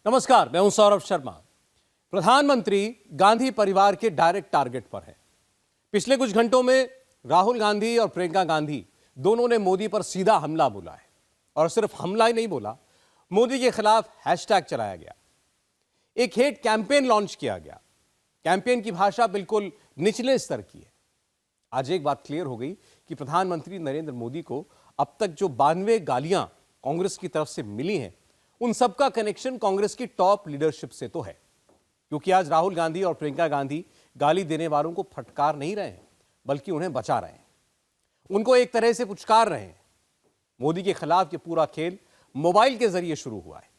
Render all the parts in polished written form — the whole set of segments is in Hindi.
नमस्कार, मैं हूं सौरभ शर्मा। प्रधानमंत्री गांधी परिवार के डायरेक्ट टारगेट पर है। पिछले कुछ घंटों में राहुल गांधी और प्रियंका गांधी दोनों ने मोदी पर सीधा हमला बोला है। और सिर्फ हमला ही नहीं बोला, मोदी के खिलाफ हैशटैग चलाया गया, एक हेट कैंपेन लॉन्च किया गया। कैंपेन की भाषा बिल्कुल निचले स्तर की है। आज एक बात क्लियर हो गई कि प्रधानमंत्री नरेंद्र मोदी को अब तक जो 92 गालियां कांग्रेस की तरफ से मिली हैं, उन सबका कनेक्शन कांग्रेस की टॉप लीडरशिप से तो है। क्योंकि आज राहुल गांधी और प्रियंका गांधी गाली देने वालों को फटकार नहीं रहे हैं, बल्कि उन्हें बचा रहे हैं, उनको एक तरह से पुचकार रहे हैं। मोदी के खिलाफ ये पूरा खेल मोबाइल के जरिए शुरू हुआ है।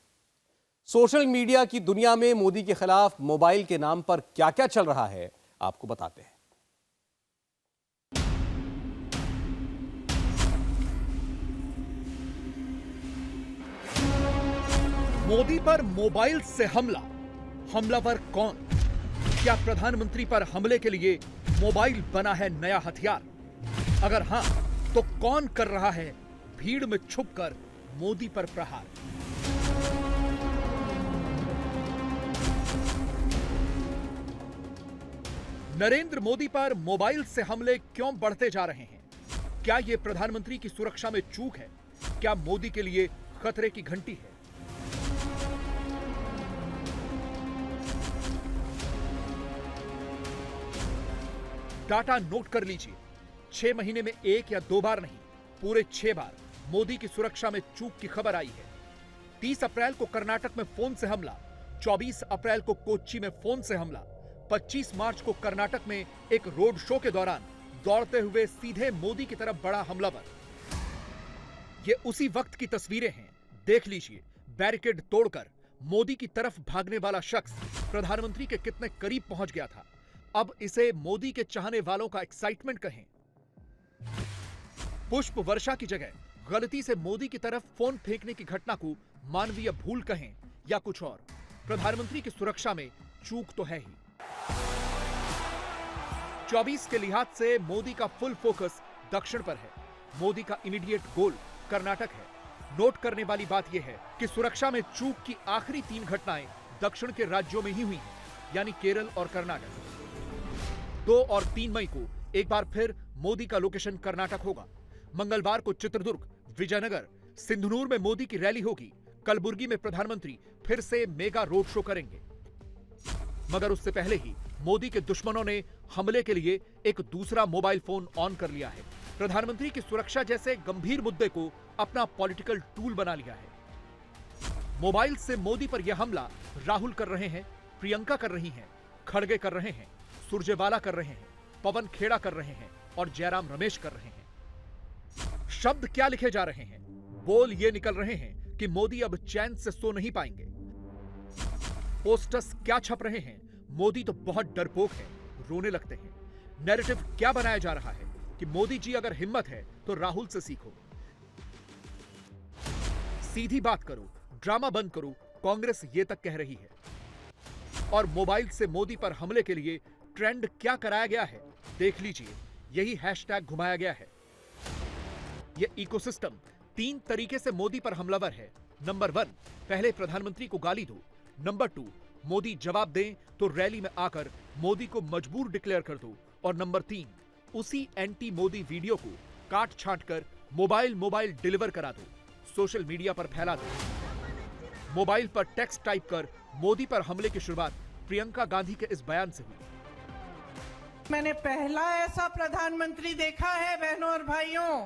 सोशल मीडिया की दुनिया में मोदी के खिलाफ मोबाइल के नाम पर क्या क्या चल रहा है, आपको बताते हैं। मोदी पर मोबाइल से हमला, हमलावर कौन? क्या प्रधानमंत्री पर हमले के लिए मोबाइल बना है नया हथियार? अगर हां, तो कौन कर रहा है भीड़ में छुपकर मोदी पर प्रहार? नरेंद्र मोदी पर मोबाइल से हमले क्यों बढ़ते जा रहे हैं? क्या यह प्रधानमंत्री की सुरक्षा में चूक है? क्या मोदी के लिए खतरे की घंटी है? डाटा नोट कर लीजिए। 6 महीने में एक या 2 बार नहीं, पूरे 6 बार मोदी की सुरक्षा में चूक की खबर आई है। 30 अप्रैल को कर्नाटक में फोन से हमला, 24 अप्रैल को कोच्चि में फोन से हमला, 25 मार्च को कर्नाटक में एक रोड शो के दौरान दौड़ते हुए सीधे मोदी की तरफ बढ़ा हमलावर। ये उसी वक्त की तस्वीरें हैं, देख लीजिए। बैरिकेड तोड़कर मोदी की तरफ भागने वाला शख्स प्रधानमंत्री के कितने करीब पहुंच गया था। अब इसे मोदी के चाहने वालों का एक्साइटमेंट कहें। पुष्प वर्षा की जगह गलती से मोदी की तरफ फोन फेंकने की घटना को मानवीय भूल कहें या कुछ और, प्रधानमंत्री की सुरक्षा में चूक तो है ही। 24 के लिहाज से मोदी का फुल फोकस दक्षिण पर है। मोदी का इमीडिएट गोल कर्नाटक है। नोट करने वाली बात यह है कि सुरक्षा में चूक की आखिरी 3 घटनाएं दक्षिण के राज्यों में ही हुई हैं, यानी केरल और कर्नाटक। 2 और 3 मई को एक बार फिर मोदी का लोकेशन कर्नाटक होगा। मंगलवार को चित्रदुर्ग, विजयनगर, सिंधुनूर में मोदी की रैली होगी। कलबुर्गी में प्रधानमंत्री फिर से मेगा रोड शो करेंगे। मगर उससे पहले ही मोदी के दुश्मनों ने हमले के लिए एक दूसरा मोबाइल फोन ऑन कर लिया है। प्रधानमंत्री की सुरक्षा जैसे गंभीर मुद्दे को अपना पॉलिटिकल टूल बना लिया है। मोबाइल से मोदी पर यह हमला राहुल कर रहे हैं, प्रियंका कर रही हैं, खड़गे कर रहे हैं, सुरजेवाला कर रहे हैं, पवन खेड़ा कर रहे हैं और जयराम रमेश कर रहे हैं। शब्द क्या लिखे जा रहे हैं? बोल ये निकल रहे हैं कि मोदी अब चैन से सो नहीं पाएंगे। पोस्टर्स क्या छप रहे हैं? मोदी तो बहुत डरपोक है, रोने लगते हैं। नैरेटिव क्या बनाया जा रहा है कि मोदी जी अगर हिम्मत है तो राहुल से सीखो, सीधी बात करो, ड्रामा बंद करो, कांग्रेस ये तक कह रही है। और मोबाइल से मोदी पर हमले के लिए ट्रेंड क्या कराया गया है, देख लीजिए। यही हैशटैग घुमाया गया है। यह इकोसिस्टम 3 तरीके से मोदी पर हमलावर है। नंबर 1, पहले प्रधानमंत्री को गाली दो। नंबर 2, मोदी जवाब दें तो रैली में आकर मोदी को मजबूर डिक्लेयर कर दो। और नंबर 3, उसी एंटी मोदी वीडियो को काट छांट कर मोबाइल डिलीवर करा दो, सोशल मीडिया पर फैला दो। मोबाइल पर टेक्स्ट टाइप कर मोदी पर हमले की शुरुआत प्रियंका गांधी के इस बयान से हुई। मैंने पहला ऐसा प्रधानमंत्री देखा है, बहनों और भाइयों,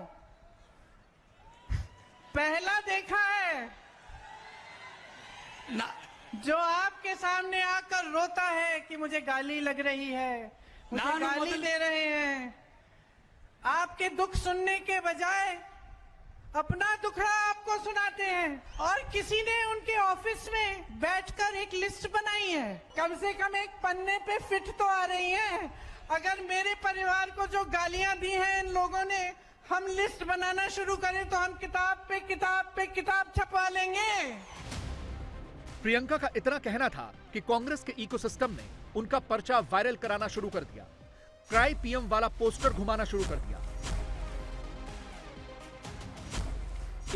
पहला देखा है ना, जो आपके सामने आकर रोता है कि मुझे गाली लग रही है, मुझे गाली दे रहे हैं। आपके दुख सुनने के बजाय अपना दुखड़ा आपको सुनाते हैं। और किसी ने उनके ऑफिस में बैठकर एक लिस्ट बनाई है, कम से कम एक पन्ने पे फिट तो आ रही है। अगर मेरे परिवार को जो गालियां दी हैं इन लोगों ने, हम लिस्ट बनाना शुरू करें तो हम किताब पे किताब पे किताब छपवा लेंगे। प्रियंका का इतना कहना था कि कांग्रेस के इकोसिस्टम ने उनका पर्चा वायरल कराना शुरू कर दिया, ट्राई पीएम वाला पोस्टर घुमाना शुरू कर दिया।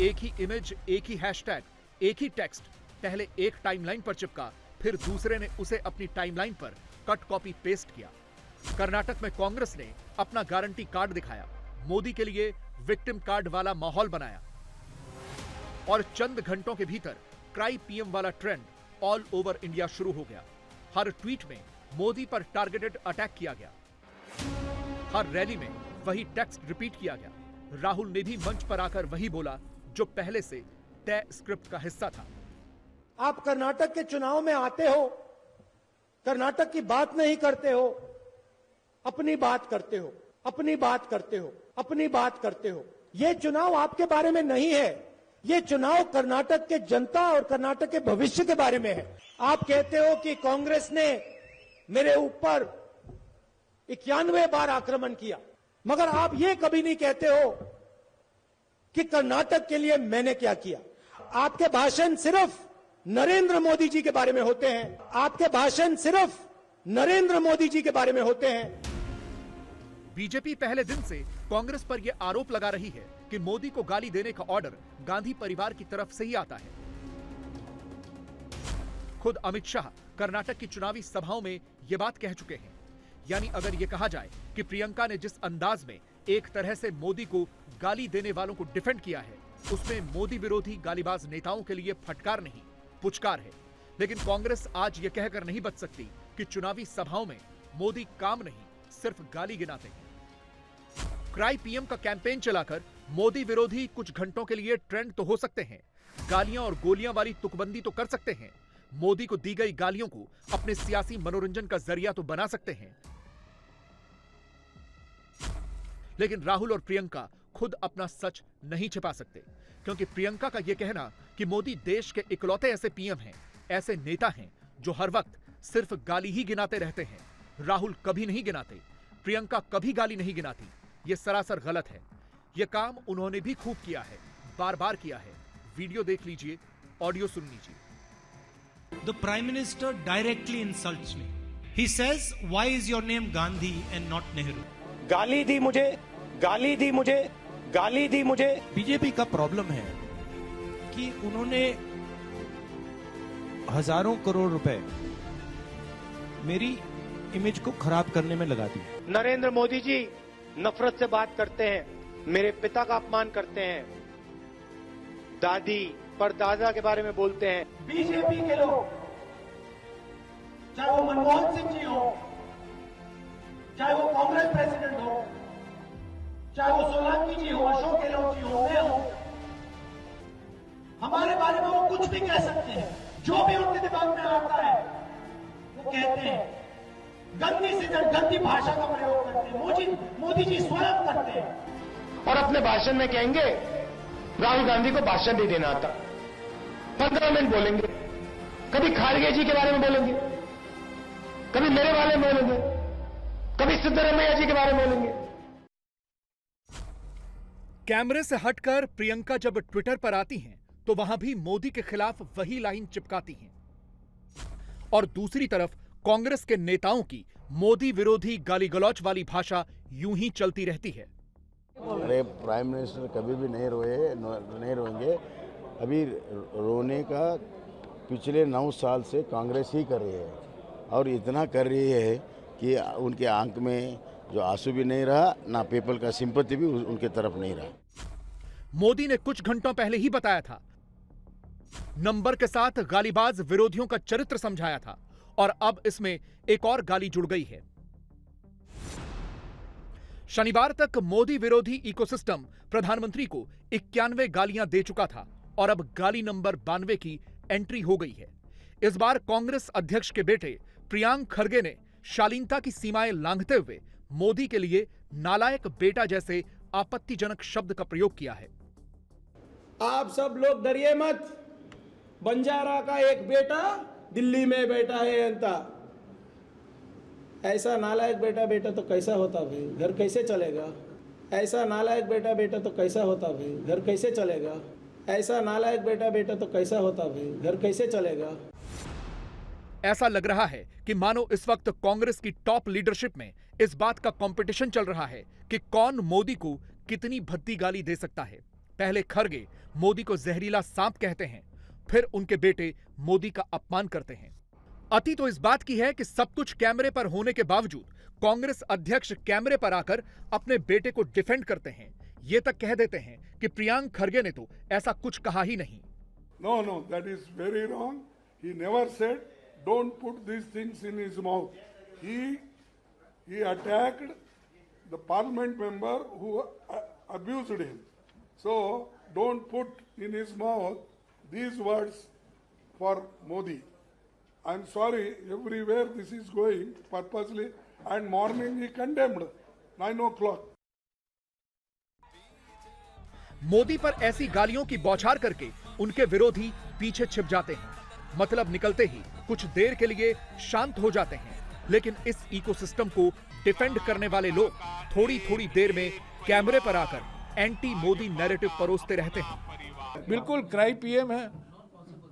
एक ही इमेज, एक ही हैशटैग, एक ही टेक्स्ट, पहले एक टाइमलाइन पर चिपका, फिर दूसरे ने उसे अपनी टाइमलाइन पर कट कॉपी पेस्ट किया। कर्नाटक में कांग्रेस ने अपना गारंटी कार्ड दिखाया, मोदी के लिए विक्टिम कार्ड वाला माहौल बनाया और चंद घंटों के भीतर क्राई पीएम वाला ट्रेंड ऑल ओवर इंडिया शुरू हो गया। हर ट्वीट में मोदी पर टारगेटेड अटैक किया गया, हर रैली में वही टेक्स्ट रिपीट किया गया। राहुल ने भी मंच पर आकर वही बोला जो पहले से तय स्क्रिप्ट का हिस्सा था। आप कर्नाटक के चुनाव में आते हो, कर्नाटक की बात नहीं करते हो, अपनी बात करते हो, अपनी बात करते हो, अपनी बात करते हो। ये चुनाव आपके बारे में नहीं है, ये चुनाव कर्नाटक के जनता और कर्नाटक के भविष्य के बारे में है। आप कहते हो कि कांग्रेस ने मेरे ऊपर 91 बार आक्रमण किया, मगर आप ये कभी नहीं कहते हो कि कर्नाटक के लिए मैंने क्या किया। आपके भाषण सिर्फ नरेंद्र मोदी जी के बारे में होते हैं, आपके भाषण सिर्फ नरेंद्र मोदी जी के बारे में होते हैं। बीजेपी पहले दिन से कांग्रेस पर यह आरोप लगा रही है कि मोदी को गाली देने का ऑर्डर गांधी परिवार की तरफ से ही आता है। खुद अमित शाह कर्नाटक की चुनावी सभाओं में यह बात कह चुके हैं। यानी अगर यह कहा जाए कि प्रियंका ने जिस अंदाज में एक तरह से मोदी को गाली देने वालों को डिफेंड किया है, उसमें मोदी विरोधी गालीबाज नेताओं के लिए फटकार नहीं, पुचकार है। लेकिन कांग्रेस आज यह कहकर नहीं बच सकती कि चुनावी सभाओं में मोदी काम नहीं, सिर्फ गाली गिनाते हैं। क्राई पीएम का कैंपेन चलाकर मोदी विरोधी कुछ घंटों के लिए ट्रेंड तो हो सकते हैं, गालियां और गोलियां वाली तुकबंदी तो कर सकते हैं, मोदी को दी गई गालियों को अपने सियासी मनोरंजन का जरिया तो बना सकते हैं। लेकिन राहुल और प्रियंका खुद अपना सच नहीं छिपा सकते, क्योंकि प्रियंका का यह कहना कि मोदी देश के इकलौते ऐसे पीएम हैं, ऐसे नेता हैं जो हर वक्त सिर्फ गाली ही गिनाते रहते हैं। राहुल कभी नहीं गिनाते, प्रियंका कभी गाली नहीं गिनाती, यह सरासर गलत है। यह काम उन्होंने भी खूब किया है, बार बार किया है। वीडियो देख लीजिए, ऑडियो सुन लीजिए। The Prime Minister directly insults me. He says, "Why is your name Gandhi and not Nehru?" गाली दी मुझे, गाली दी मुझे, गाली दी मुझे। बीजेपी का प्रॉब्लम है कि उन्होंने हजारों करोड़ रुपए मेरी इमेज को खराब करने में लगा दी। नरेंद्र मोदी जी नफरत से बात करते हैं, मेरे पिता का अपमान करते हैं, दादी परदादा के बारे में बोलते हैं। बीजेपी के लोग, चाहे वो मनमोहन सिंह जी हो, चाहे वो कांग्रेस प्रेसिडेंट हो, चाहे वो सोलंकी जी हो, अशोक गहलोत जी हो, मैं हूं, हमारे बारे में वो कुछ भी कह सकते हैं। जो भी उनके दिमाग में आता है वो कहते हैं, गंदी से गंदी भाषा का प्रयोग करते हैं। मोदी जी स्वयं करते हैं और अपने भाषण में कहेंगे राहुल गांधी को भाषण नहीं देना आता। 15 मिनट बोलेंगे, कभी खारगे जी के बारे में बोलेंगे, कभी मेरे बारे में बोलेंगे, कभी सिद्धरामैया जी के बारे में बोलेंगे। कैमरे से हटकर प्रियंका जब ट्विटर पर आती हैं तो वहां भी मोदी के खिलाफ वही लाइन चिपकाती हैं, और दूसरी तरफ कांग्रेस के नेताओं की मोदी विरोधी गाली गलौच वाली भाषा यूं ही चलती रहती है। अरे प्राइम मिनिस्टर कभी भी नहीं रोएंगे। अभी रोने का पिछले 9 साल से कांग्रेस ही कर रही है, और इतना कर रही है कि उनके आंख में जो आंसू भी नहीं रहा, ना पीपल का सिंपैथी भी उनके तरफ नहीं रहा। मोदी ने कुछ घंटों पहले ही बताया था, नंबर के साथ गालीबाज विरोधियों का चरित्र समझाया था, और अब इसमें एक और गाली जुड़ गई है। शनिवार तक मोदी विरोधी इकोसिस्टम प्रधानमंत्री को 91 गालियां दे चुका था, और अब गाली नंबर 92 की एंट्री हो गई है। इस बार कांग्रेस अध्यक्ष के बेटे प्रियांक खरगे ने शालीनता की सीमाएं लांघते हुए मोदी के लिए नालायक बेटा जैसे आपत्तिजनक शब्द का प्रयोग किया है। आप सब लोग डरिए मत, बंजारा का एक बेटा दिल्ली में बैठा है अंता। ऐसा नालायक बेटा तो कैसा होता भाई, घर कैसे चलेगा? ऐसा नालायक बेटा तो कैसा होता भाई, घर कैसे चलेगा? ऐसा नालायक बेटा तो कैसा होता भाई, घर कैसे चलेगा? ऐसा लग रहा है कि मानो इस वक्त कांग्रेस की टॉप लीडरशिप में इस बात का कंपटीशन चल रहा है कि कौन मोदी को कितनी भद्दी गाली दे सकता है। पहले खरगे मोदी को जहरीला सांप कहते हैं, फिर उनके बेटे मोदी का अपमान करते हैं। अति तो इस बात की है कि सब कुछ कैमरे पर होने के बावजूद कांग्रेस अध्यक्ष कैमरे पर आकर अपने बेटे को डिफेंड करते हैं। ये तक कह देते हैं कि प्रियांक खड़गे ने तो ऐसा कुछ कहा ही नहीं। No, that is very wrong. He never said, don't put these things in his mouth. He attacked the parliament member who abused him. So, don't put in his mouth these words for Modi. I'm sorry, everywhere this is going purposely, and morning he condemned, 9 o'clock. Modi पर ऐसी गालियों की बौछार करके उनके विरोधी पीछे छिप जाते हैं। मतलब निकलते ही कुछ देर के लिए शांत हो जाते हैं, लेकिन इस इकोसिस्टम को डिफेंड करने वाले लोग थोड़ी थोड़ी देर में कैमरे पर आकर एंटी मोदी नैरेटिव परोसते रहते हैं। बिल्कुल क्राई पीएम है।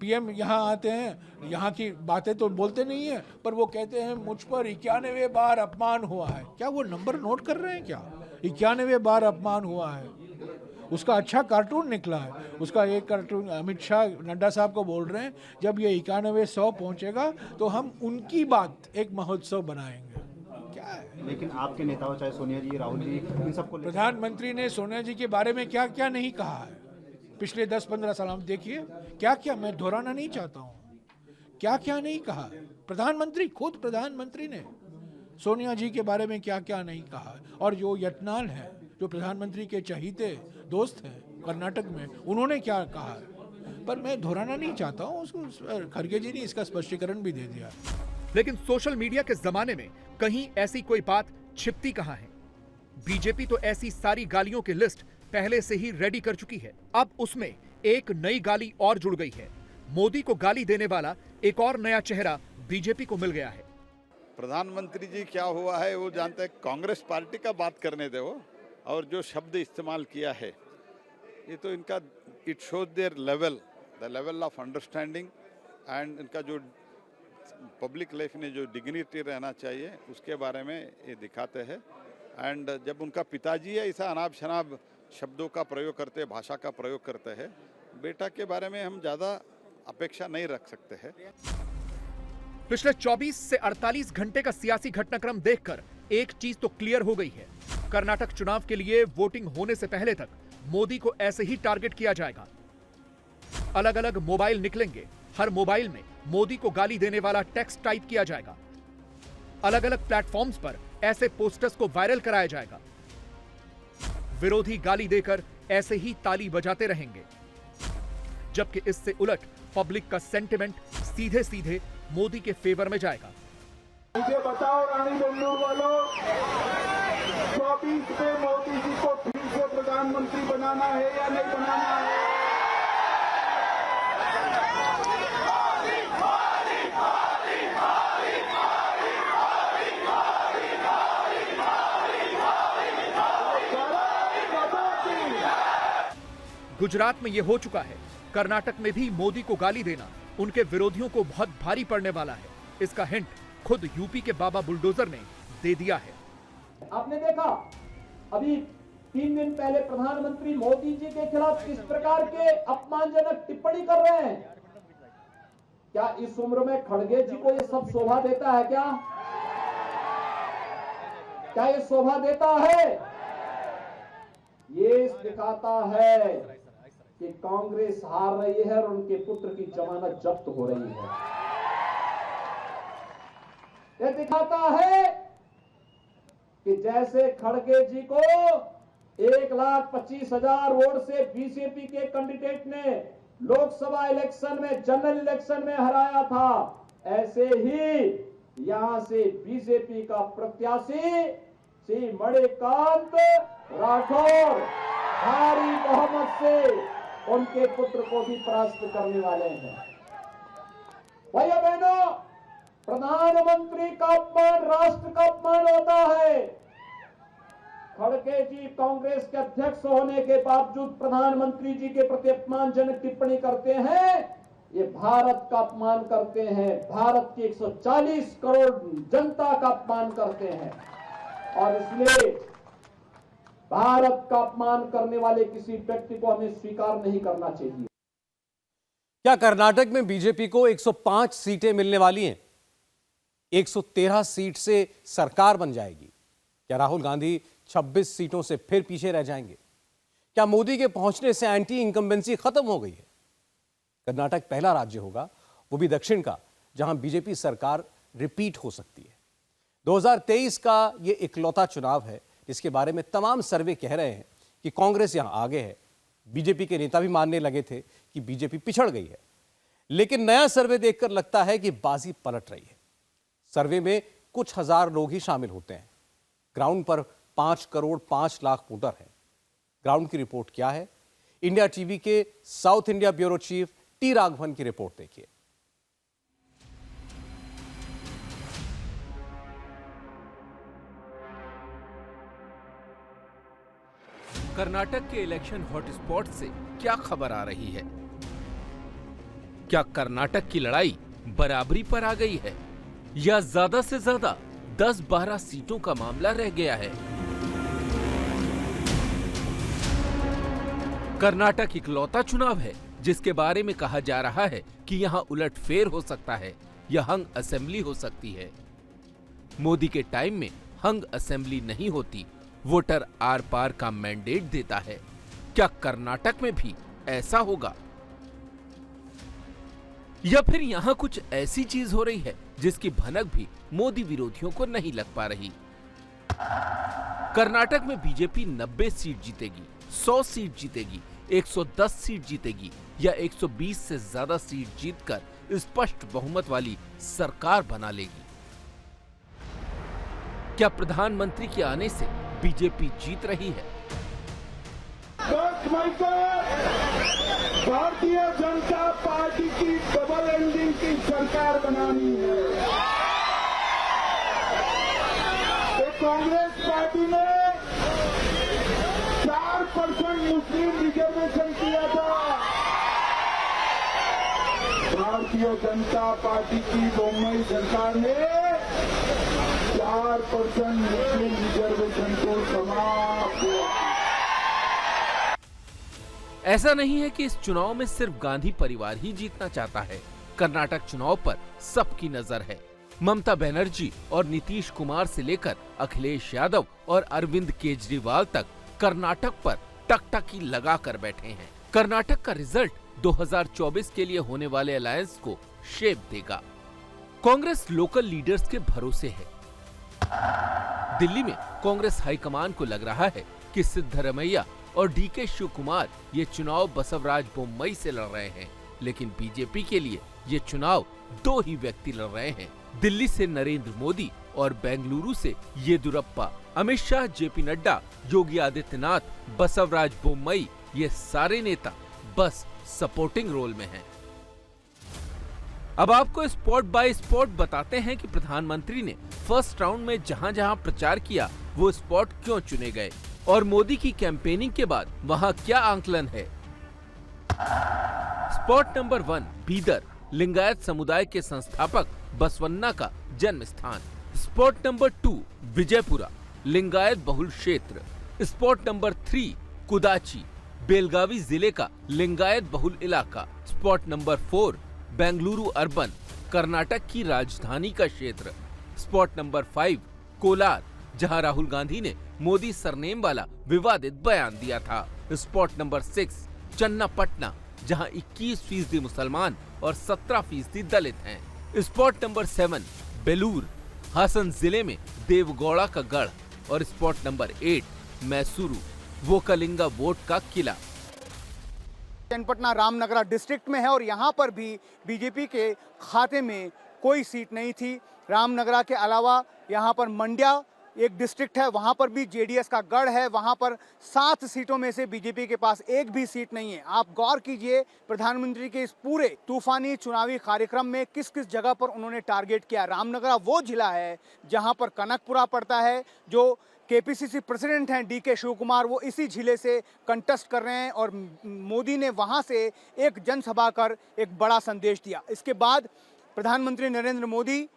पीएम यहाँ आते हैं, यहाँ की बातें तो बोलते नहीं है, पर वो कहते हैं मुझ पर 91 बार अपमान हुआ है। क्या वो नंबर नोट कर रहे हैं क्या? 91 बार अपमान हुआ है। उसका अच्छा कार्टून निकला है। उसका एक कार्टून अमित शाह नड्डा साहब को बोल रहे हैं, जब ये 91-100 पहुंचेगा तो हम उनकी बात एक महोत्सव बनाएंगे। क्या है? लेकिन आपके नेताओं चाहे सोनिया जी, राहुल जी, इन सबको प्रधानमंत्री ने सोनिया जी के बारे में क्या क्या नहीं कहा है पिछले 10-15 साल। हम देखिए क्या क्या, मैं दोहराना नहीं चाहता हूँ, क्या क्या नहीं कहा। प्रधानमंत्री, खुद प्रधानमंत्री ने सोनिया जी के बारे में क्या क्या नहीं कहा। और जो यत्नाल है, जो प्रधानमंत्री के चहीते दोस्त हैं कर्नाटक में, उन्होंने क्या कहा। पर मैं दोहराना नहीं चाहता हूँ, खड़गे जी ने इसका स्पष्टीकरण भी दे दिया। लेकिन सोशल मीडिया के जमाने में कहीं ऐसी कोई बात छिपती कहां है। बीजेपी तो ऐसी सारी गालियों की लिस्ट पहले से ही रेडी कर चुकी है। अब उसमें एक नई गाली और जुड़ गई है। मोदी को गाली देने वाला एक और नया चेहरा बीजेपी को मिल गया है। प्रधानमंत्री जी क्या हुआ है वो जानते हैं, कांग्रेस पार्टी का बात करने दे वो। और जो शब्द इस्तेमाल किया है ये तो इनका, it shows their level, the level of understanding, and इनका जो पब्लिक लाइफ में जो डिग्निटी रहना चाहिए उसके बारे में ये दिखाते हैं। एंड जब उनका पिताजी ऐसा अनाप शनाप शब्दों का प्रयोग करते हैं, भाषा का प्रयोग करते हैं, बेटा के बारे में हम ज़्यादा अपेक्षा नहीं रख सकते हैं। पिछले 24 से 48 घंटे का सियासी घटनाक्रम देखकर एक चीज तो क्लियर हो गई है। कर्नाटक चुनाव के लिए वोटिंग होने से पहले तक मोदी को ऐसे ही टारगेट किया जाएगा। अलग अलग मोबाइल निकलेंगे, हर मोबाइल में मोदी को गाली देने वाला टेक्स्ट टाइप किया जाएगा। अलग अलग प्लेटफॉर्म्स पर ऐसे पोस्टर्स को वायरल कराया जाएगा। विरोधी गाली देकर ऐसे ही ताली बजाते रहेंगे, जबकि इससे उलट पब्लिक का सेंटिमेंट सीधे सीधे मोदी के फेवर में जाएगा। मुझे बताओ रानी बंगलुरु वालों, 24 में मोदी जी को फिर से प्रधानमंत्री बनाना है या नहीं बनाना है? गुजरात में यह हो चुका है। कर्नाटक में भी मोदी को गाली देना उनके विरोधियों को बहुत भारी पड़ने वाला है। इसका हिंट खुद यूपी के बाबा बुलडोजर ने दे दिया है। आपने देखा अभी 3 दिन पहले प्रधानमंत्री मोदी जी के खिलाफ किस प्रकार के अपमानजनक टिप्पणी कर रहे हैं। क्या इस उम्र में खड़गे जी को ये सब शोभा देता है? क्या ये शोभा देता है? ये दिखाता है कि कांग्रेस हार रही है और उनके पुत्र की जमानत जब्त हो रही है। यह दिखाता है कि जैसे खड़गे जी को 1,25,000 वोट से बीजेपी के कैंडिडेट ने लोकसभा इलेक्शन में, जनरल इलेक्शन में हराया था, ऐसे ही यहां से बीजेपी का प्रत्याशी श्री मणिकांत राठौर भारी बहुमत से उनके पुत्र को भी परास्त करने वाले हैं। भाइयों बहनों, प्रधानमंत्री का अपमान राष्ट्र का अपमान होता है। खड़गे जी कांग्रेस के अध्यक्ष होने के बावजूद प्रधानमंत्री जी के प्रति अपमानजनक टिप्पणी करते हैं। ये भारत का अपमान करते हैं, भारत की 140 करोड़ जनता का अपमान करते हैं। और इसलिए भारत का अपमान करने वाले किसी व्यक्ति को हमें स्वीकार नहीं करना चाहिए। क्या कर्नाटक में बीजेपी को 105 सीटें मिलने वाली हैं? 113 सीट से सरकार बन जाएगी? क्या राहुल गांधी 26 सीटों से फिर पीछे रह जाएंगे? क्या मोदी के पहुंचने से एंटी इंकम्बेंसी खत्म हो गई है? कर्नाटक पहला राज्य होगा, वो भी दक्षिण का, जहां बीजेपी सरकार रिपीट हो सकती है। 2023 का ये इकलौता चुनाव है जिसके बारे में तमाम सर्वे कह रहे हैं कि कांग्रेस यहां आगे है। बीजेपी के नेता भी मानने लगे थे कि बीजेपी पिछड़ गई है, लेकिन नया सर्वे देखकर लगता है कि बाजी पलट रही है। सर्वे में कुछ हजार लोग ही शामिल होते हैं। ग्राउंड पर 5 करोड़ 5 लाख वोटर हैं। ग्राउंड की रिपोर्ट क्या है? इंडिया टीवी के south India bureau chief T Raghavan की रिपोर्ट देखिए। कर्नाटक के इलेक्शन हॉटस्पॉट से क्या खबर आ रही है? क्या कर्नाटक की लड़ाई बराबरी पर आ गई है या ज्यादा से ज्यादा 10-12 सीटों का मामला रह गया है? कर्नाटक इकलौता चुनाव है जिसके बारे में कहा जा रहा है कि यहां उलटफेर हो सकता है या हंग असेंबली हो सकती है। मोदी के टाइम में हंग असेंबली नहीं होती, वोटर आर पार का मैंडेट देता है। क्या कर्नाटक में भी ऐसा होगा या फिर यहां कुछ ऐसी चीज हो रही है जिसकी भनक भी मोदी विरोधियों को नहीं लग पा रही? कर्नाटक में बीजेपी 90 सीट जीतेगी, 100 सीट जीतेगी, 110 सीट जीतेगी या 120 से ज्यादा सीट जीतकर स्पष्ट बहुमत वाली सरकार बना लेगी। क्या प्रधानमंत्री के आने से बीजेपी जीत रही है? 10 मई को भारतीय जनता पार्टी की डबल इंजन की सरकार बनानी है। तो कांग्रेस पार्टी ने 4% मुस्लिम रिजर्वेशन किया था। भारतीय जनता पार्टी की बम्बई सरकार ने 4% मुस्लिम रिजर्वेशन को समाप्त किया। ऐसा नहीं है कि इस चुनाव में सिर्फ गांधी परिवार ही जीतना चाहता है। कर्नाटक चुनाव पर सबकी नजर है। ममता बनर्जी और नीतीश कुमार से लेकर अखिलेश यादव और अरविंद केजरीवाल तक कर्नाटक पर टकटकी लगा कर बैठे हैं। कर्नाटक का रिजल्ट 2024 के लिए होने वाले अलायंस को शेप देगा। कांग्रेस लोकल लीडर्स के भरोसे है। दिल्ली में कांग्रेस हाईकमान को लग रहा है कि सिद्धरमैया और डीके शिव कुमार ये चुनाव बसवराज बोम्मई से लड़ रहे हैं, लेकिन बीजेपी के लिए ये चुनाव 2 ही व्यक्ति लड़ रहे हैं। दिल्ली से नरेंद्र मोदी और बेंगलुरु से येदियुरप्पा, अमित शाह, जेपी नड्डा, योगी आदित्यनाथ, बसवराज बोम्मई, ये सारे नेता बस सपोर्टिंग रोल में हैं। अब आपको स्पॉट बाय स्पॉट बताते हैं कि प्रधानमंत्री ने फर्स्ट राउंड में जहां-जहां प्रचार किया वो स्पॉट क्यों चुने गए और मोदी की कैंपेनिंग के बाद वहां क्या आंकलन है। स्पॉट नंबर 1 बीदर, लिंगायत समुदाय के संस्थापक बसवन्ना का जन्म स्थान। स्पॉट नंबर 2 विजयपुरा, लिंगायत बहुल क्षेत्र। स्पॉट नंबर 3 कुदाची, बेलगावी जिले का लिंगायत बहुल इलाका। Spot number 4 Bengaluru urban, Karnataka की राजधानी का क्षेत्र। स्पॉट नंबर 5 कोलार, जहां राहुल गांधी ने मोदी सरनेम वाला विवादित बयान दिया था। स्पॉट नंबर 6 चन्नापटना, जहां 21% मुसलमान और 17% दलित हैं। स्पॉट नंबर 7 बेलूर, हासन जिले में देवगौड़ा का गढ़। और स्पॉट नंबर 8 मैसूरू, वो कलिंगा वोट का किला। चन्नापटना रामनगरा डिस्ट्रिक्ट में है और यहाँ पर भी बीजेपी के खाते में कोई सीट नहीं थी। रामनगरा के अलावा यहाँ पर मंड्या एक डिस्ट्रिक्ट है, वहाँ पर भी जेडीएस का गढ़ है। वहाँ पर 7 सीटों में से बीजेपी के पास एक भी सीट नहीं है। आप गौर कीजिए प्रधानमंत्री के इस पूरे तूफानी चुनावी कार्यक्रम में किस किस जगह पर उन्होंने टारगेट किया। रामनगरा वो जिला है जहाँ पर कनकपुरा पड़ता है। जो केपीसीसी प्रेसिडेंट हैं डीके शिव कुमार, वो इसी जिले से कंटेस्ट कर रहे हैं और मोदी ने वहाँ से एक जनसभा कर एक बड़ा संदेश दिया। इसके बाद प्रधानमंत्री नरेंद्र मोदी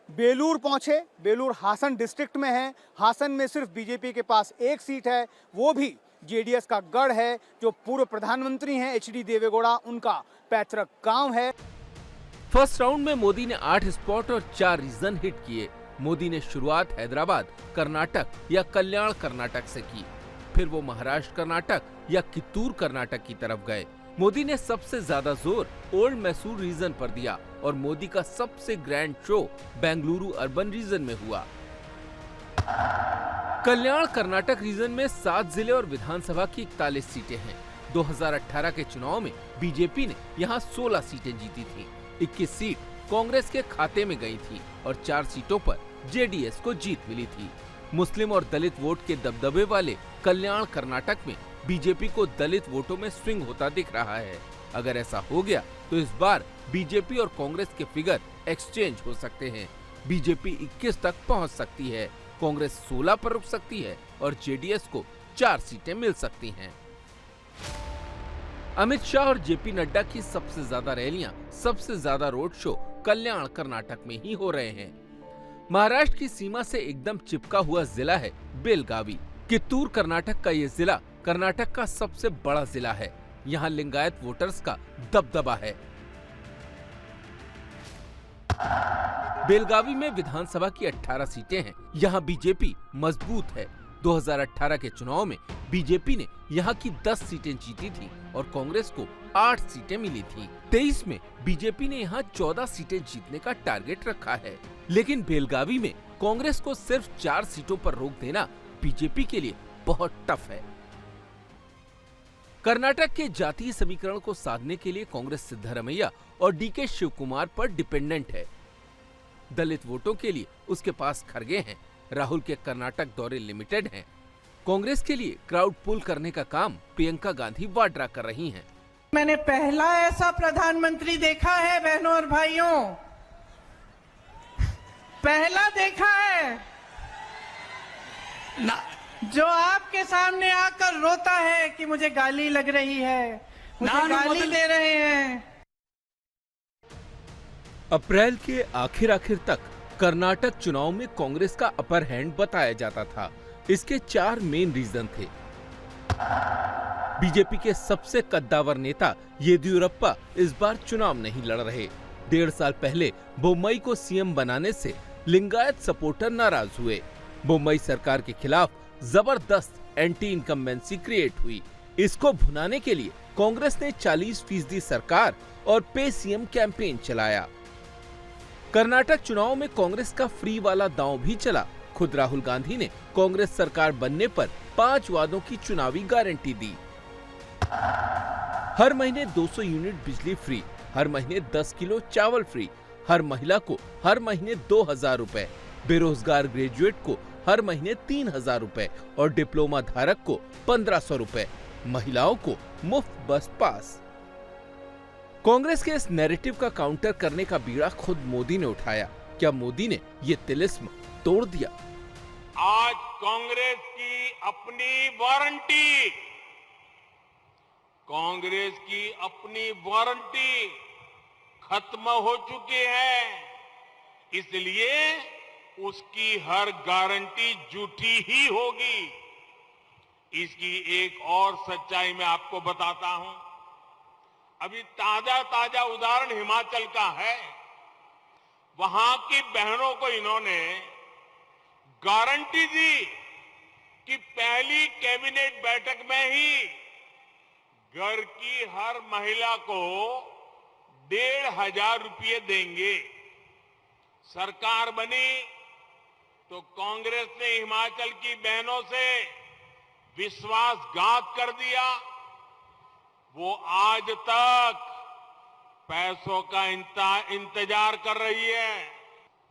बेलूर पहुंचे। बेलूर हासन डिस्ट्रिक्ट में है। हासन में सिर्फ बीजेपी के पास एक सीट है, वो भी जेडीएस का गढ़ है, जो पूर्व प्रधानमंत्री हैं एचडी देवेगौड़ा, उनका पैतृक गांव है। फर्स्ट राउंड में मोदी ने 8 स्पॉट और 4 रीजन हिट किए। मोदी ने शुरुआत हैदराबाद, कर्नाटक या कल्याण कर्नाटक से की, फिर वो महाराष्ट्र कर्नाटक या कित्तूर कर्नाटक की तरफ गए। मोदी ने सबसे ज्यादा जोर ओल्ड मैसूर रीजन पर दिया और मोदी का सबसे grand show Bengaluru urban region में हुआ। कल्याण कर्नाटक रीजन में 7 जिले और विधानसभा की 41 सीटें हैं। 2018 के चुनाव में बीजेपी ने यहां 16 सीटें जीती थी। 21 सीट कांग्रेस के खाते में गई थी और 4 सीटों पर जेडीएस को जीत मिली थी। मुस्लिम और दलित वोट के दबदबे वाले कल्याण कर्नाटक में बीजेपी को दलित वोटों में स्विंग होता दिख रहा है। अगर ऐसा हो गया तो इस बार बीजेपी और कांग्रेस के फिगर एक्सचेंज हो सकते हैं। बीजेपी 21 तक पहुंच सकती है, कांग्रेस 16 पर रुक सकती है और जेडीएस को 4 सीटें मिल सकती हैं। अमित शाह और जेपी नड्डा की सबसे ज्यादा रैलियां, सबसे ज्यादा रोड शो कल्याण कर्नाटक में ही हो रहे हैं। महाराष्ट्र की सीमा से एकदम चिपका हुआ जिला है बेलगावी। कित्तूर कर्नाटक का ये जिला कर्नाटक का सबसे बड़ा जिला है। यहाँ लिंगायत वोटर्स का दबदबा है। बेलगावी में विधानसभा की 18 सीटें हैं। यहाँ बीजेपी मजबूत है। 2018 के चुनाव में बीजेपी ने यहाँ की 10 सीटें जीती थी और कांग्रेस को 8 सीटें मिली थी। 23 में बीजेपी ने यहाँ 14 सीटें जीतने का टारगेट रखा है, लेकिन बेलगावी में कांग्रेस को सिर्फ 4 सीटों पर रोक देना बीजेपी के लिए बहुत टफ है। कर्नाटक के जातीय समीकरण को साधने के लिए कांग्रेस सिद्धरमैया और डीके शिवकुमार पर डिपेंडेंट है। दलित वोटों के लिए उसके पास खरगे हैं। राहुल के कर्नाटक दौरे लिमिटेड हैं। कांग्रेस के लिए क्राउड पुल करने का काम प्रियंका गांधी वाड्रा कर रही हैं। मैंने पहला ऐसा प्रधानमंत्री देखा है बहनों और भाइयों, पहला देखा है ना, जो आपके सामने आकर रोता है कि मुझे गाली लग रही है, मुझे गाली दे रहे हैं। अप्रैल के आखिर तक कर्नाटक चुनाव में कांग्रेस का अपर हैंड बताया जाता था। इसके 4 मेन रीजन थे। बीजेपी के सबसे कद्दावर नेता येदियुरप्पा इस बार चुनाव नहीं लड़ रहे। 1.5 साल पहले बोम्मई को सीएम बनाने से लिंगायत सपोर्टर नाराज हुए। बोम्मई सरकार के खिलाफ जबरदस्त एंटी इनकम्बेंसी क्रिएट हुई। इसको भुनाने के लिए कांग्रेस ने 40% सरकार और पे सीएम कैंपेन चलाया। कर्नाटक चुनाव में कांग्रेस का फ्री वाला दांव भी चला। खुद राहुल गांधी ने कांग्रेस सरकार बनने पर 5 वादों की चुनावी गारंटी दी। हर महीने 200 यूनिट बिजली फ्री, हर महीने 10 किलो चावल फ्री, हर महिला को हर महीने 2000 रुपए, बेरोजगार ग्रेजुएट को हर महीने 3000 रुपए और डिप्लोमा धारक को 1500 रुपए, महिलाओं को मुफ्त बस पास। कांग्रेस के इस नैरेटिव का काउंटर करने का बीड़ा खुद मोदी ने उठाया। क्या मोदी ने ये तिलिस्म तोड़ दिया? आज कांग्रेस की अपनी वारंटी, कांग्रेस की अपनी वारंटी खत्म हो चुकी है, इसलिए उसकी हर गारंटी झूठी ही होगी। इसकी एक और सच्चाई मैं आपको बताता हूं। अभी ताजा उदाहरण हिमाचल का है। वहां की बहनों को इन्होंने गारंटी दी कि पहली कैबिनेट बैठक में ही घर की हर महिला को 1500 रुपये देंगे। सरकार बनी तो कांग्रेस ने हिमाचल की बहनों से विश्वासघात कर दिया। वो आज तक पैसों का इंतजार कर रही है।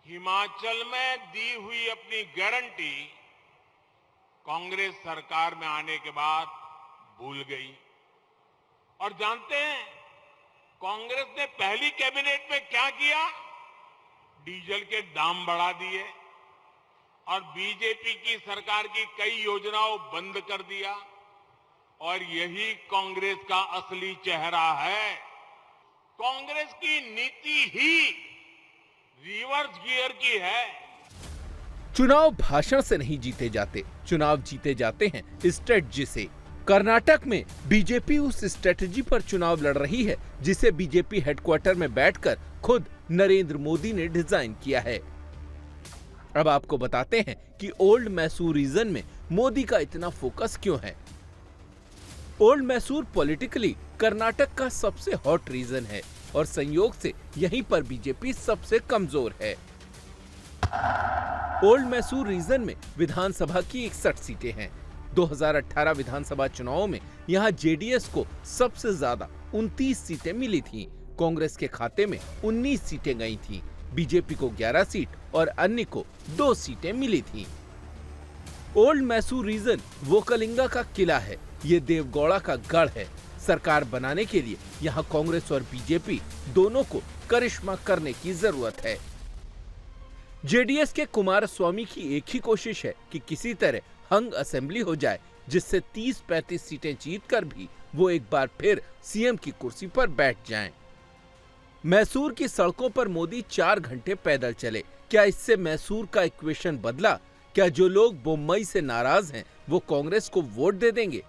हिमाचल में दी हुई अपनी गारंटी कांग्रेस सरकार में आने के बाद भूल गई। और जानते हैं कांग्रेस ने पहली कैबिनेट में क्या किया? डीजल के दाम बढ़ा दिए और बीजेपी की सरकार की कई योजनाओं बंद कर दिया। और यही कांग्रेस का असली चेहरा है। कांग्रेस की नीति ही रिवर्स गियर की है। चुनाव भाषण से नहीं जीते जाते, चुनाव जीते जाते हैं स्ट्रेटजी से। कर्नाटक में बीजेपी उस स्ट्रेटजी पर चुनाव लड़ रही है जिसे बीजेपी हेडक्वार्टर में बैठकर खुद नरेंद्र मोदी ने डिजाइन किया है। अब आपको बताते हैं कि ओल्ड मैसूर रीजन में मोदी का इतना फोकस क्यों है। ओल्ड मैसूर पॉलिटिकली कर्नाटक का सबसे हॉट रीजन है और संयोग से यहीं पर बीजेपी सबसे कमजोर है। ओल्ड मैसूर रीजन में विधानसभा की 61 सीटें हैं। 2018 विधानसभा चुनावों में यहां जेडीएस को सबसे ज्यादा 29 सीटें मिली थीं। कांग्रेस के खाते में 19 सीटें गई थीं। बीजेपी को 11 सीट और अन्य को 2 सीटें मिली थीं। ओल्ड मैसूर रीजन वोकलिंगा का किला है। ये देवगौड़ा का गढ़ है। सरकार बनाने के लिए यहाँ कांग्रेस और बीजेपी दोनों को करिश्मा करने की जरूरत है। जेडीएस के कुमारस्वामी की एक ही कोशिश है कि किसी तरह हंग असेंबली हो जाए, जिससे 30-35 सीटें जीतकर भी वो एक बार फिर सीएम की कुर्सी पर बैठ जाएं। मैसूर की सड़कों पर मोदी 4 घंटे पैदल चले। क्या इससे मैसूर का इक्वेशन बदला? क्या जो लोग बोम्मई से नाराज हैं वो कांग्रेस को वोट दे देंगे?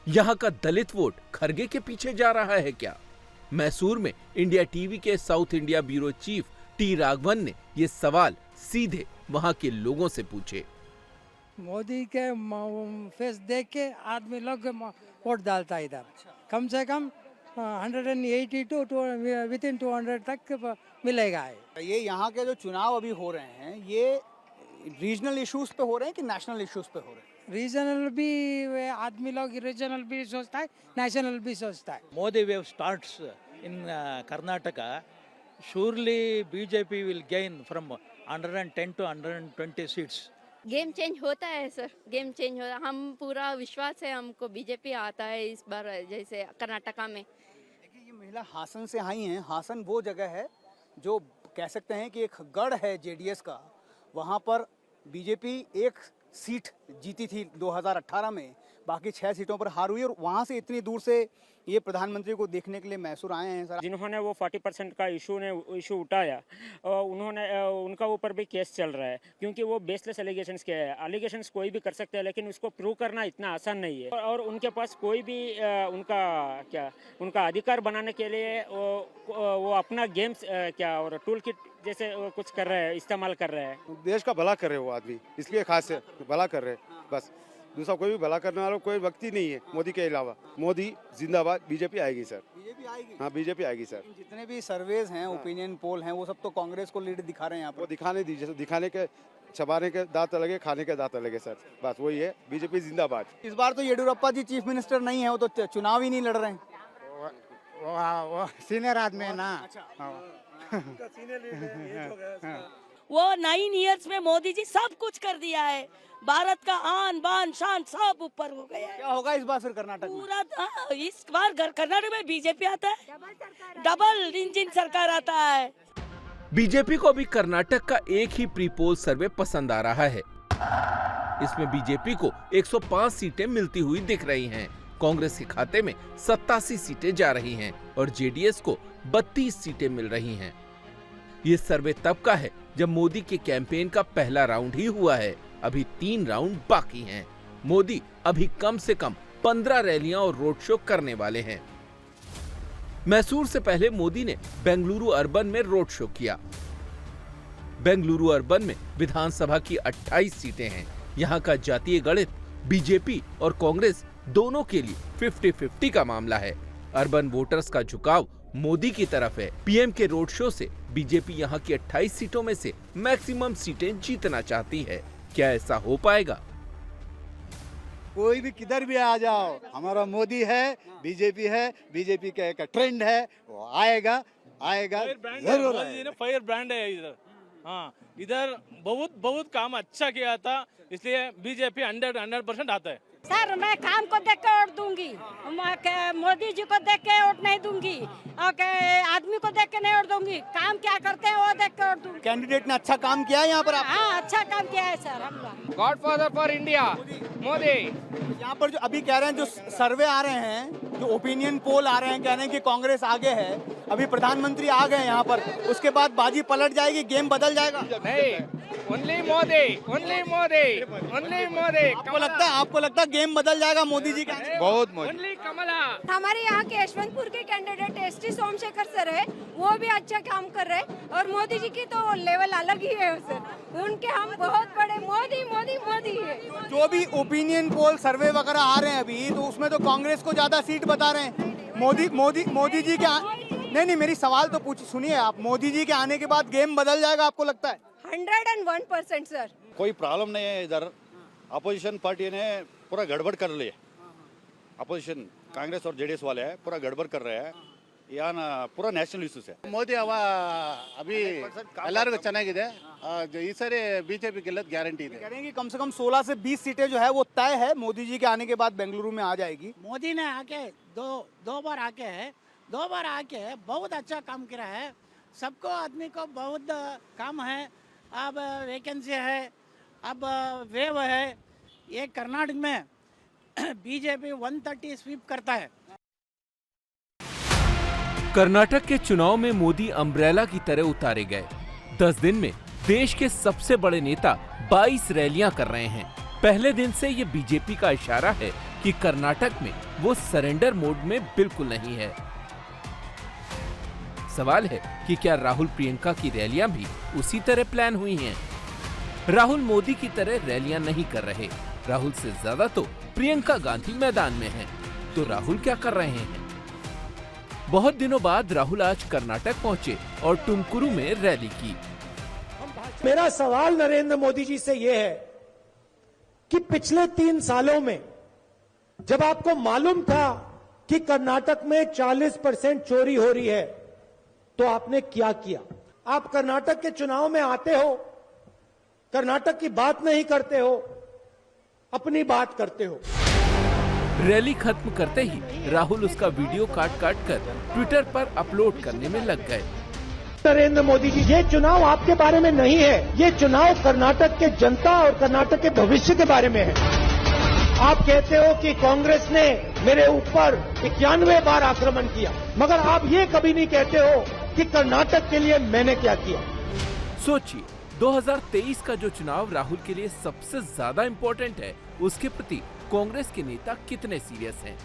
यहाँ का दलित वोट खरगे के पीछे जा रहा है क्या? मैसूर में इंडिया टीवी के south India bureau chief T Raghavan ने ये सवाल सीधे वहाँ के लोगों से पूछे। मोदी के फेस देख के आदमी लोग वोट डालता है इधर। कम से कम 180 to within 200 तक मिलेगा। ये यहाँ के जो चुनाव अभी हो रहे हैं ये रीजनल इश्यूज पे हो रहे हैं कि नेशनल इश्यूज पे हो रहे हैं? रीजनल भी आदमी लोग रीजनल भी सोचता है, नेशनल भी सोचता है। Modi wave starts in Karnataka, surely BJP will gain from 110 to 120 seats. Game change होता है सर, गेम चेंज होता है। हम पूरा विश्वास है हमको बीजेपी आता है इस बार, जैसे कर्नाटका में। देखिए ये महिला हासन से आई हैं। हासन वो जगह है जो कह सकते हैं कि एक गढ़ है जेडीएस का। वहाँ पर बीजेपी 1 सीट जीती थी 2018 में, बाकी 6 सीटों पर हार हुई और वहाँ से इतनी दूर से ये प्रधानमंत्री को देखने के लिए मैसूर आए हैं सर। जिन्होंने वो 40% का इशू उठाया, उनका ऊपर भी केस चल रहा है क्योंकि वो बेसलेस एलिगेशंस के हैं। एलिगेशंस कोई भी कर सकते हैं लेकिन उसको प्रूव करना इतना आसान नहीं है और उनके पास कोई भी उनका अधिकार बनाने के लिए वो अपना गेम्स और टूल किट जैसे कुछ कर रहे हैं, इस्तेमाल कर रहे हैं। देश का भला कर रहे हैं वो आदमी, इसलिए खास से भला कर रहे हैं बस। दूसरा कोई भी भला करने वाला कोई व्यक्ति नहीं है मोदी के अलावा। मोदी जिंदाबाद, बीजेपी आएगी सर। बीजेपी आएगी? हाँ बीजेपी आएगी सर। जितने भी सर्वेज हैं, ओपिनियन पोल हैं, वो सब तो कांग्रेस को लीड दिखा रहे हैं यहाँ पर। वो दिखाने दीजिए, दिखाने के चबाने के दांत अलग है, खाने के दांत अलग है सर। बस वही है, बीजेपी जिंदाबाद। इस बार तो येडियुरप्पा जी चीफ मिनिस्टर नहीं है, वो तो चुनाव ही नहीं लड़ रहे हैं। वो सीनियर आदमी है ना। वो 9 इयर्स में मोदी जी सब कुछ कर दिया है। भारत का आन बान शान सब ऊपर हो गया है। क्या होगा इस बार फिर कर्नाटक में? पूरा इस बार कर्नाटक में बीजेपी आता है, डबल इंजन सरकार आता है। बीजेपी को अभी कर्नाटक का एक ही प्री पोल सर्वे पसंद आ रहा है। इसमें बीजेपी को 105 सीटें मिलती हुई दिख रही हैं। कांग्रेस के खाते में 87 सीटें जा रही हैं और जेडीएस को 32 सीटें मिल रही हैं। ये सर्वे तब का है जब मोदी के कैंपेन का पहला राउंड ही हुआ है। अभी 3 राउंड बाकी हैं। मोदी अभी कम से कम 15 रैलियां और रोड शो करने वाले हैं। मैसूर से पहले मोदी ने बेंगलुरु अर्बन में रोड शो किया। बेंगलुरु अर्बन में विधानसभा की 28 सीटें हैं। यहाँ का जातीय गणित बीजेपी और कांग्रेस दोनों के लिए 50-50 का मामला है। अर्बन वोटर्स का झुकाव मोदी की तरफ है। पीएम के रोड शो से बीजेपी यहाँ की 28 सीटों में से मैक्सिमम सीटें जीतना चाहती है। क्या ऐसा हो पाएगा? कोई भी किधर भी आ जाओ, हमारा मोदी है, बीजेपी है, बीजेपी का एक ट्रेंड है, वो आएगा जरूर आएगा। फायर ब्रांड है इधर। हाँ, इधर बहुत काम अच्छा किया था, इसलिए बीजेपी 100% आता है। सर मैं काम को देख के वोट दूंगी, मोदी जी को देख के वोट नहीं दूंगी, आदमी को देख के नहीं वोट दूंगी। काम क्या करते हैं वो देख के वोट दूंगी। कैंडिडेट ने अच्छा काम किया है यहाँ पर? हाँ अच्छा काम किया है सर। हम लोग गॉडफादर फॉर इंडिया मोदी। यहाँ पर जो अभी कह रहे हैं, जो सर्वे आ रहे हैं, जो ओपिनियन पोल आ रहे हैं, कह रहे हैं कि कांग्रेस आगे है। अभी प्रधानमंत्री आ गए यहाँ पर, उसके बाद बाजी पलट जाएगी, गेम बदल जाएगा। नहीं, only Modi, only Modi, only Modi. आपको लगता है गेम बदल जाएगा मोदी जी का? बहुत मोदी। ओनली कमला। हमारे यहाँ के यशवंतपुर के कैंडिडेट एसटी सोमशेखर सर है, वो भी अच्छा काम कर रहे हैं और मोदी जी की तो लेवल अलग ही है सर। उनके हम बहुत बड़े मोदी मोदी मोदी है। जो भी ओपिनियन पोल सर्वे वगैरह आ रहे हैं अभी, तो उसमें तो कांग्रेस को ज्यादा सीट बता रहे हैं। मोदी जी के नहीं, मेरी सवाल तो सुनिए आप। मोदी जी के आने के बाद गेम बदल जाएगा आपको लगता है? 101% सर। कोई प्रॉब्लम नहीं है इधर। अपोजिशन पार्टी ने पूरा गड़बड़ कर लिया। अपोजिशन कांग्रेस और जेडीएस वाले हैं, पूरा गड़बड़ कर रहे हैं। यहाँ पूरा ನ್ಯಾಷನಲ್ ಇಶ್ಯೂಸ್ है। ಮೋದಿ ಅವ ಅಭಿ ಎಲ್ಲರಿಗೂ ಚೆನ್ನಾಗಿದೆ, ಈ ಸರಿ ಬಿಜೆಪಿ ಗೆಲ್ಲೋದು ಗ್ಯಾರಂಟಿ ಇದೆ। कह रहे हैं कि कम से कम 16 से 20 सीटें जो है वो तय है, मोदी जी के आने के बाद बेंगलुरु में आ जाएगी। मोदी ने आके दो बार आके बहुत अच्छा काम किया है। सबको आदमी को बहुत काम है। अब वैकेंसी है, अब वेव है। ये कर्नाटक में बीजेपी 130 स्वीप करता है। कर्नाटक के चुनाव में मोदी अम्ब्रेला की तरह उतारे गए। 10 दिन में देश के सबसे बड़े नेता 22 रैलियां कर रहे हैं। पहले दिन से ये बीजेपी का इशारा है कि कर्नाटक में वो सरेंडर मोड में बिल्कुल नहीं है। सवाल है कि क्या राहुल प्रियंका की रैलियां भी उसी तरह प्लान हुई हैं? राहुल मोदी की तरह रैलियां नहीं कर रहे। राहुल से ज्यादा तो प्रियंका गांधी मैदान में हैं। तो राहुल क्या कर रहे हैं? बहुत दिनों बाद राहुल आज कर्नाटक पहुंचे और टुमकुरू में रैली की। मेरा सवाल नरेंद्र मोदी जी से यह है कि पिछले 3 सालों में जब आपको मालूम था कि कर्नाटक में 40% चोरी हो रही है, तो आपने क्या किया? आप कर्नाटक के चुनाव में आते हो, कर्नाटक की बात नहीं करते हो, अपनी बात करते हो। रैली खत्म करते ही राहुल उसका वीडियो काट कर ट्विटर पर अपलोड करने में लग गए। नरेंद्र मोदी जी, ये चुनाव आपके बारे में नहीं है, ये चुनाव कर्नाटक के जनता और कर्नाटक के भविष्य के बारे में है। आप कहते हो कि कांग्रेस ने मेरे ऊपर 91 बार आक्रमण किया, मगर आप ये कभी नहीं कहते हो कि कर्नाटक के लिए मैंने क्या किया। सोचिए, 2023 का जो चुनाव राहुल के लिए सबसे ज्यादा इम्पोर्टेंट है, उसके प्रति कांग्रेस के नेता कितने सीरियस हैं।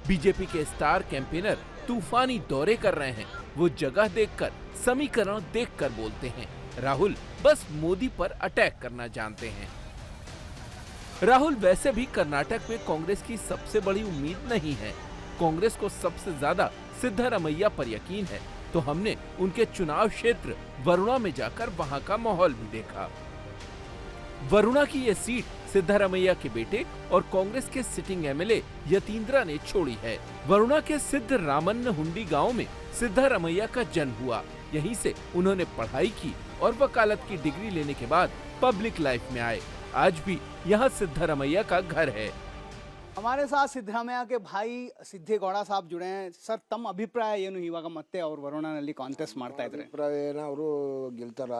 बीजेपी के स्टार कैंपेनर तूफानी दौरे कर रहे हैं। वो जगह देखकर, समीकरण देखकर बोलते हैं। राहुल बस मोदी पर अटैक करना जानते हैं। राहुल वैसे भी कर्नाटक में कांग्रेस की सबसे बड़ी उम्मीद नहीं है। कांग्रेस को सबसे ज्यादा सिद्धरामैया पर यकीन है। तो हमने उनके चुनाव क्षेत्र वरुणा में जाकर वहां का माहौल भी देखा। वरुणा की ये सीट सिद्धरामैया के बेटे और कांग्रेस के सिटिंग एमएलए यतींद्रा ने छोड़ी है। वरुणा के सिद्ध रामन्न हुंडी गांव में सिद्धरामैया का जन्म हुआ। यहीं से उन्होंने पढ़ाई की और वकालत की डिग्री लेने के बाद पब्लिक लाइफ में आए। आज भी यहाँ सिद्धरामैया का घर है। हमारे साथ सिद्धरामैया के भाई ಸಿದ್ದೇಗೌಡ साहब जुड़े हैं। सर, तम अभिप्राय ಏನು ಇವಾಗ ಮತ್ತೆ ಅವರು ವರುಣಾನಲ್ಲಿ ಕಾಂಟೆಸ್ಟ್ ಮಾಡ್ತಾ ಇದ್ದಾರೆ? ಅಭಿಪ್ರಾಯ ಏನು, ಅವರು ಗೆಲ್ತಾರ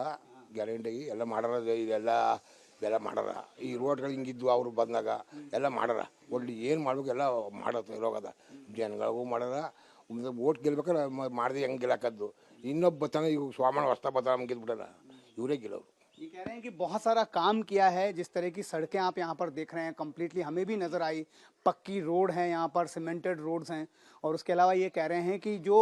ಗ್ಯಾರಂಟಿ ಎಲ್ಲ ಮಾಡಾರ, ಇದೆಲ್ಲ ಮಾಡಾರ. ಈ ರೋಡ್ಗಳು ಹಿಂಗಿದ್ವು ಅವರು ಬಂದಾಗ ಎಲ್ಲ ಮಾಡಾರ. ಒಳ್ಳೆ ಏನು ಮಾಡ್ಬೇಕು ಎಲ್ಲ ಮಾಡತ್ತೆ ಇರೋಗದ ಜನಗಳಿಗೂ ಮಾಡಾರ. ವೋಟ್ ಗೆಲ್ಬೇಕಾದ್ರೆ ಮಾಡಿದೆ ಹೆಂಗೆ ಗೆಲ್ಲಕ್ಕದ್ದು. ಇನ್ನೊಬ್ಬ ಬತ್ತಾನೆ, ಈಗ ಸ್ವಾಮಣ್ಣ ಹೊಸ್ತಾ ಬತ್ತಾನ ನಮ್ಗೆ ಗೆದ್ಬಿಟ್ಟಾರ, ಇವರೇ ಗೆಲ್ಲೋರು। ये कह रहे हैं कि बहुत सारा काम किया है। जिस तरह की सड़कें आप यहाँ पर देख रहे हैं, कम्प्लीटली हमें भी नजर आई। पक्की रोड है यहाँ पर, सीमेंटेड रोड्स हैं। और उसके अलावा ये कह रहे हैं कि जो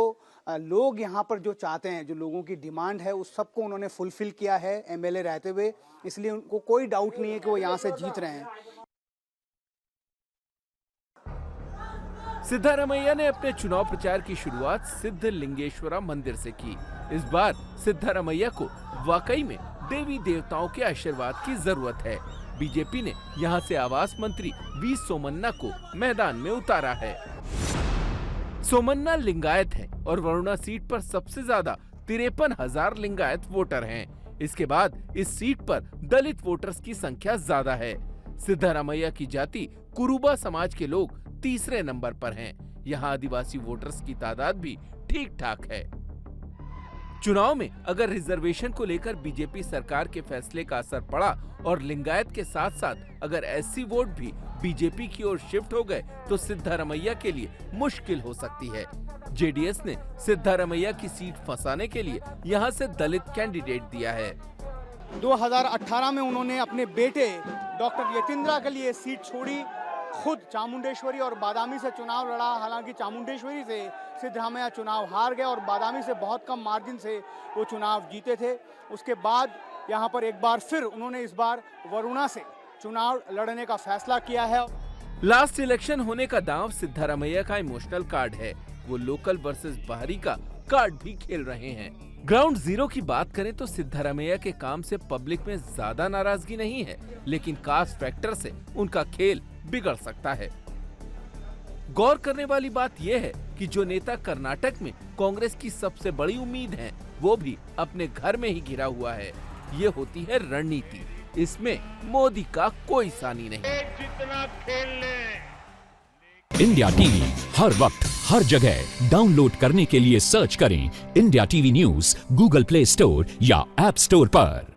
लोग यहाँ पर जो चाहते हैं, जो लोगों की डिमांड है, उस सबको उन्होंने फुलफिल किया है एमएलए रहते हुए। इसलिए उनको कोई डाउट नहीं है कि वो यहाँ से जीत रहे हैं। सिद्धरामैया ने अपने चुनाव प्रचार की शुरुआत सिद्धलिंगेश्वरा मंदिर से की। इस बार सिद्धरामैया को वाकई में देवी देवताओं के आशीर्वाद की जरूरत है। बीजेपी ने यहां से आवास मंत्री वी सोमन्ना को मैदान में उतारा है। सोमन्ना लिंगायत हैं और वरुणा सीट पर सबसे ज्यादा 53,000 लिंगायत वोटर हैं। इसके बाद इस सीट पर दलित वोटर्स की संख्या ज्यादा है। सिद्धरामैया की जाति कुरुबा समाज के लोग तीसरे नंबर पर हैं। यहाँ आदिवासी वोटर्स की तादाद भी ठीक ठाक है। चुनाव में अगर रिजर्वेशन को लेकर बीजेपी सरकार के फैसले का असर पड़ा और लिंगायत के साथ साथ अगर एससी वोट भी बीजेपी की ओर शिफ्ट हो गए, तो सिद्धरामैया के लिए मुश्किल हो सकती है। जेडीएस ने सिद्धरामैया की सीट फंसाने के लिए यहां से दलित कैंडिडेट दिया है। 2018 में उन्होंने अपने बेटे डॉक्टर यतींद्रा के लिए सीट छोड़ी, खुद चामुंडेश्वरी और बादामी से चुनाव लड़ा। हालांकि चामुंडेश्वरी से सिद्धरामैया चुनाव हार गए और बादामी से बहुत कम मार्जिन से वो चुनाव जीते थे। उसके बाद यहाँ पर एक बार फिर उन्होंने इस बार वरुणा से चुनाव लड़ने का फैसला किया है। लास्ट इलेक्शन होने का दांव सिद्धरामैया का इमोशनल कार्ड है। वो लोकल वर्सेस बाहरी का कार्ड भी खेल रहे हैं। ग्राउंड जीरो की बात करें तो सिद्धरामैया के काम से पब्लिक में ज्यादा नाराजगी नहीं है, लेकिन कास्ट फैक्टर से उनका खेल बिगड़ सकता है। गौर करने वाली बात यह है कि जो नेता कर्नाटक में कांग्रेस की सबसे बड़ी उम्मीद है, वो भी अपने घर में ही घिरा हुआ है। ये होती है रणनीति, इसमें मोदी का कोई सानी नहीं। जितना खेल ले। इंडिया टीवी हर वक्त हर जगह डाउनलोड करने के लिए सर्च करें India TV news Google play store या ऐप स्टोर पर।